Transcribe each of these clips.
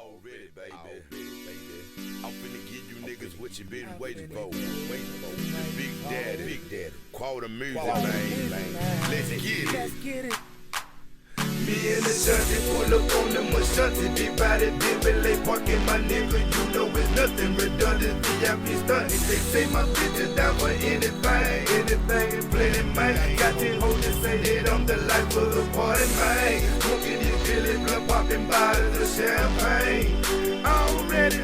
Already, baby. I'm finna give you niggas what you been waiting for. Big Daddy. Quarter music, man. Let's get it. Me and the shunty pull up on them shunty, big body, big belay, parking my nigga, you know it's nothing redundant, VIP stunting, they say my bitches down for anything, plenty, man, got these hoes that say that I'm the life of the party, man, smoking these billies, blood popping bottles of champagne, already,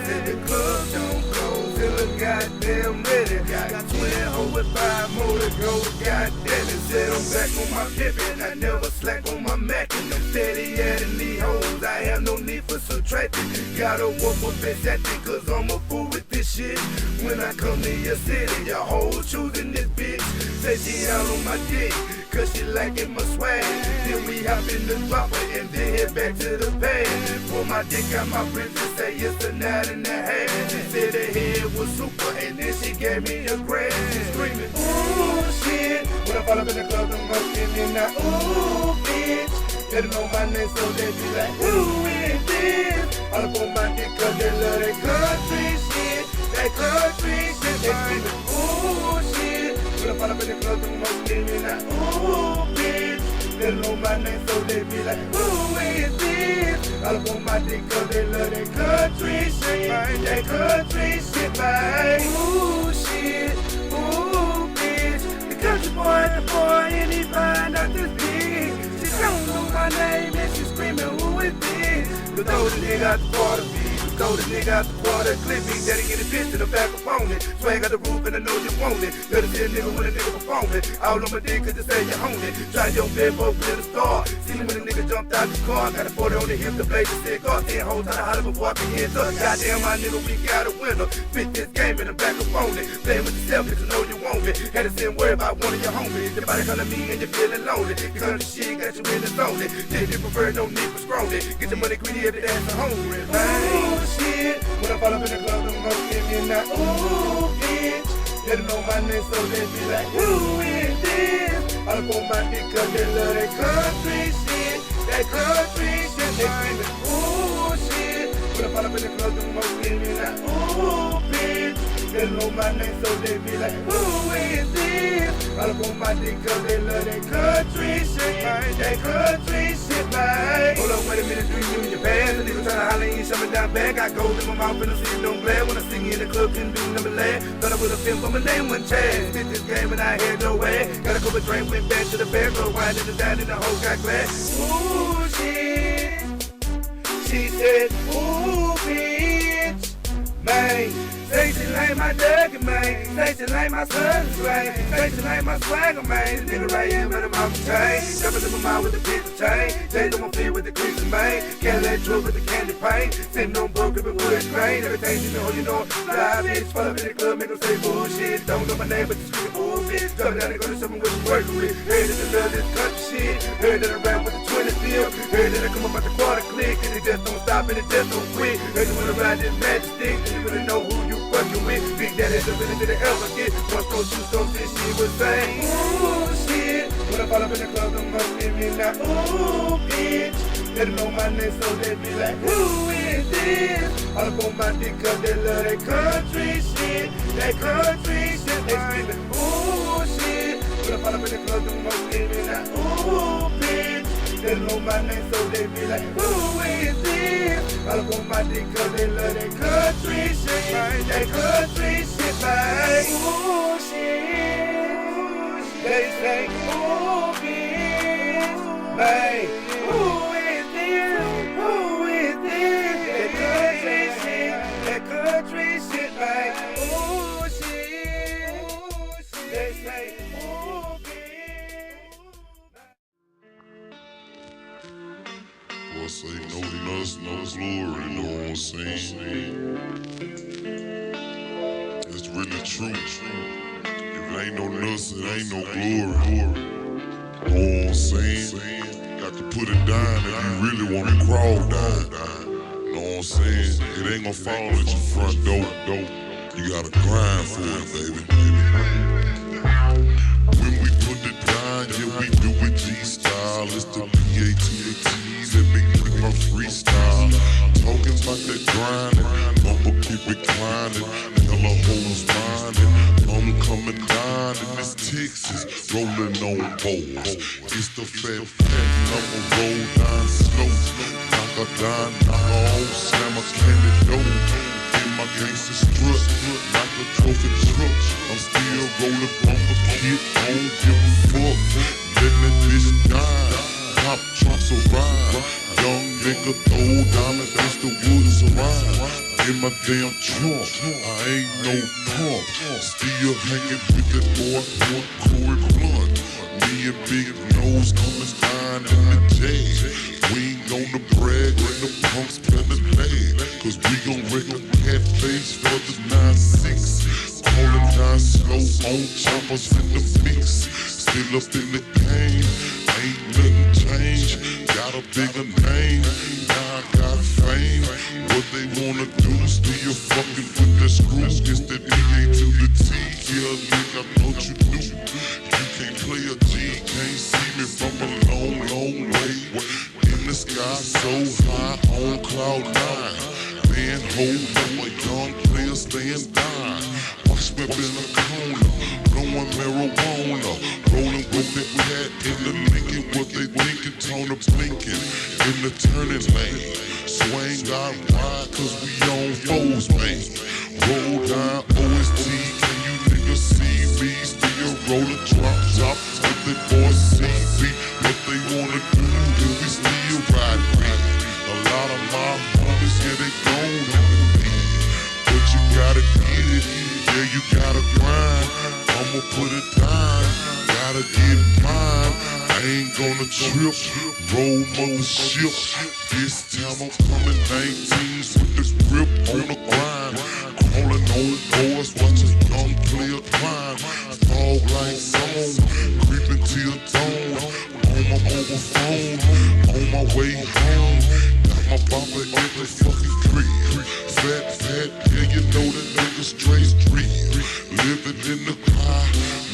said the club don't close till I'm goddamn ready, got 20 hoes with 5 more to go, goddamn it, said I'm back on my pimpin', I never slack on my Mac and I'm steady adding these hoes. I have no need for subtracting. Gotta work with bitch at it, cause I'm a fool with this shit. When I come to your city, your hoes choosing this bitch. Say she out on my dick, cause she liking my swag. Then we hop in the dropper and then head back to the pad. Pull my dick out my bridge and say it's a night and a half. She said her head was super and then she gave me a grand. She screaming, ooh shit. When I fall up in the club, I'm rockin' and I ooh bitch. They don't know my name so they be like, who is this? All up on my dick cause they love that country shit. That country shit. They screaming, ooh shit. When I fall up in the club, I'm rockin' and I ooh bitch. They don't know my name so they be like, who is this? All up on my dick cause they love that country shit. That country shit, man. Ooh shit, ooh bitch. The country boy, and he find out this bitch. She don't know my name and she screaming, who is this? You throw the nigga out the water, throw the nigga out the water, clip me, daddy get a bitch in the back of phone it. Swag out the roof and I know you want it. Better see a nigga when a nigga performing. All on my dick cause you say you own it. Try your bed, both in the star. See me when a nigga jumped out the car. Got a 40 on the hip to blaze the cigar. 10 hoes trying to holler before I can hit up. Goddamn my nigga, we got a winner. Fit this game in the back of phone it. Playing with yourself cause you know you want it. Had to sit worry about one of your homies. Your body come to me and you're feeling lonely. You come to shit, got you in the zone. Then you prefer no need for scrolling. Get your money greedy every day for hungry, man. Shit. When I fall up in the club, I'm gonna give me that ooh bitch. They don't know my name, so they be like, who is this? All up on my dick, cause they love that country shit. That country shit. They screaming, ooh shit. When I fall up in the club, I'm gonna give me that ooh bitch. They don't know my name, so they be like, who is this? All up on my dick, cause they love that country shit. That country shit, man. Hold up, wait a minute, do you in your pants? A nigga tryna holler, ain't shoving down back. I go in my mouth and I see it don't glare. When I sing in the club, couldn't do number last. Thought I was a film, but my name wasn't Chaz. Did this game and I had no way. Got a couple drink, went back to the back, go winding and down in the whole got glass. Ooh, shit. She said, ooh, bitch. Man. Say she like my duggy, man. Say she like my son's swag. Say she like my swagger, man. This nigga right here with him off the chain. Jumping in my mouth with the pizza chain. Change on my feet with the creases, man. Cadillac truck with the candy paint. Sitting on broke up and wood grain. Everything you know. Fly bitch, fall up in the club, make them say bullshit. Don't know my name, but you scream, ooh bitch. Coming down and go to something what you working with. Heard that I love this country shit. Heard that I rap with the 20 bill. Heard that I come up at the quarter click. And it just don't stop and it just don't quit. Heard you wanna ride this magic stick. And you really know who you fucking with. Big Daddy the really did it ever get. One stone, two stone, this she was saying, ooh shit. When I fall up in the club, I'm gonna give me that ooh bitch. They don't know my name, so they be like, who is this? All up on my dick, cause they love that country shit. That country shit. They screaming, ooh shit. When I fall up in the club, I'm gonna give me that ooh bitch. They don't know my name, so they be like, who is this? All up on my dick, cause they love that country shit. That country shit, man. Ooh shit. They say, ooh bitch, man. Who is this? Who is this? That country shit. That country shit, man. Ooh shit. They say, ooh bitch. I say no nuts, no glory, you know what I'm saying? It's really true. If it ain't no nuts, it ain't no glory. You know what I'm saying? Got to put it down if you really want to crawl down. You know what I'm saying? It ain't gonna fall at your front door. You gotta grind for it, baby. When we put it down, yeah, we do it G-style. It's the BATATs that be with my freestyle. that grinding. I'ma keep it climbing. Hella hoes minding. I'm coming down in this Texas, rolling on balls. It's the fat, I'ma roll down slow. Knock her down, knock her off, slam a candy door. In my gangster strut, like a trophy truck. I'm still rolling bumper kid, I don't give a fuck. Let that bitch die, pop trunks around. Young nigga throw diamonds, that's the woods around. In my damn trunk, I ain't no punk. Still hanging with that boy, Corey Blunt. Me and Big Nose coming down in the jag. We ain't gonna brag when the punks play the lag. Cause we gon' wreck a cat face for the 9-6. Calling down slow on choppers in the mix. Still up in the game, ain't nothing changed. Got a bigger name, now I got fame. What they wanna do, still fucking with the screw. It's that DA to the T, yeah nigga, I thought you knew. You can't play a G, can't see me from a long, long way. In the sky so high on cloud 9. Man, hold up a young player staying down. Watch me in a corner, blowing marijuana. Rolling with that cat in the Lincoln, what they thinking, Tony blinking in the turning lane. Swing out wide, cause we on foes, man. Roll down OST, can you niggas see me? Still rolling drop, with the boys CB. What they wanna do, and we still ride me. A lot of my homies, yeah, they gone on me. But you gotta get it, yeah, you gotta grind. I'ma put it down, gotta get mine. I ain't gonna trip, roll mothership. This time I'm coming 19s with the grip on the grind. Calling on boys, watch a young player climb. Fog lights on, creeping till dawn. On my mobile phone, on my way home. Got my bumper in the fucking creek. Fat, yeah, you know that nigga straight street. Living in the car,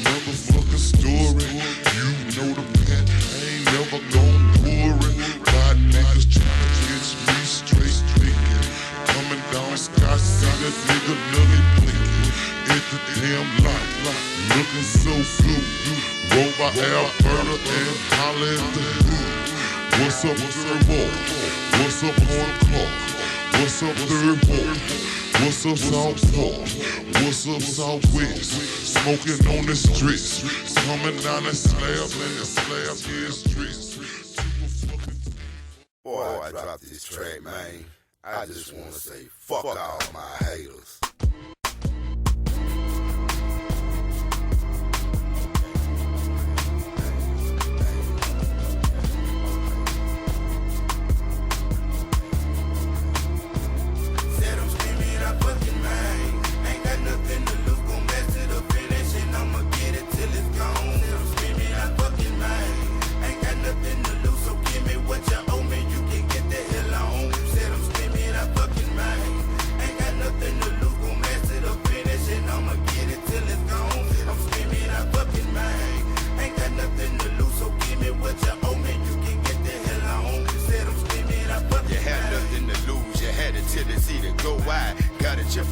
motherfucking story. You know the pet, ain't never gon' pour it. My niggas tryna catch me straight drinking. Coming down Scott, see that nigga nugget blinking. At the damn light, looking so good. Roll by Alberta and holler at the hood. What's up, third boy? What's up, on the clock? What's up, third boy? What's up, Southport? What's up, Southwest? Smoking on the streets. Coming down the slab, and the slab is streets. Boy, I dropped this track, man. I just wanna say fuck all my haters.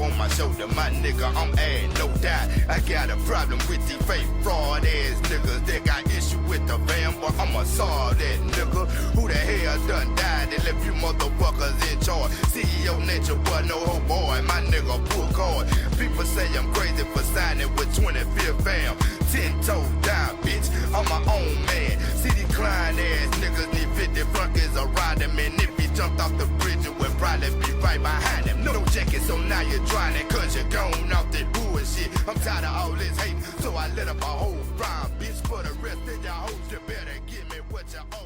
On my shoulder, my nigga, I'm adding no doubt. I got a problem with these fake fraud ass niggas that got issue with the fam, but I'ma solve that nigga. Who the hell done died and left you motherfuckers in charge? CEO nature, but no hoe boy, my nigga pull card. People say I'm crazy for signing with 25th fam. 10 toes down, bitch, I'm my own man. See these Klein ass niggas need 50 flunkies around him, and if he jumped off the bridge, it would probably be right behind him. No jacket, so now you're trying it, cause you're gone off that bullshit. I'm tired of all this hate, so I lit up a whole rhyme, bitch. For the rest of y'all hoes, you better give me what you owe.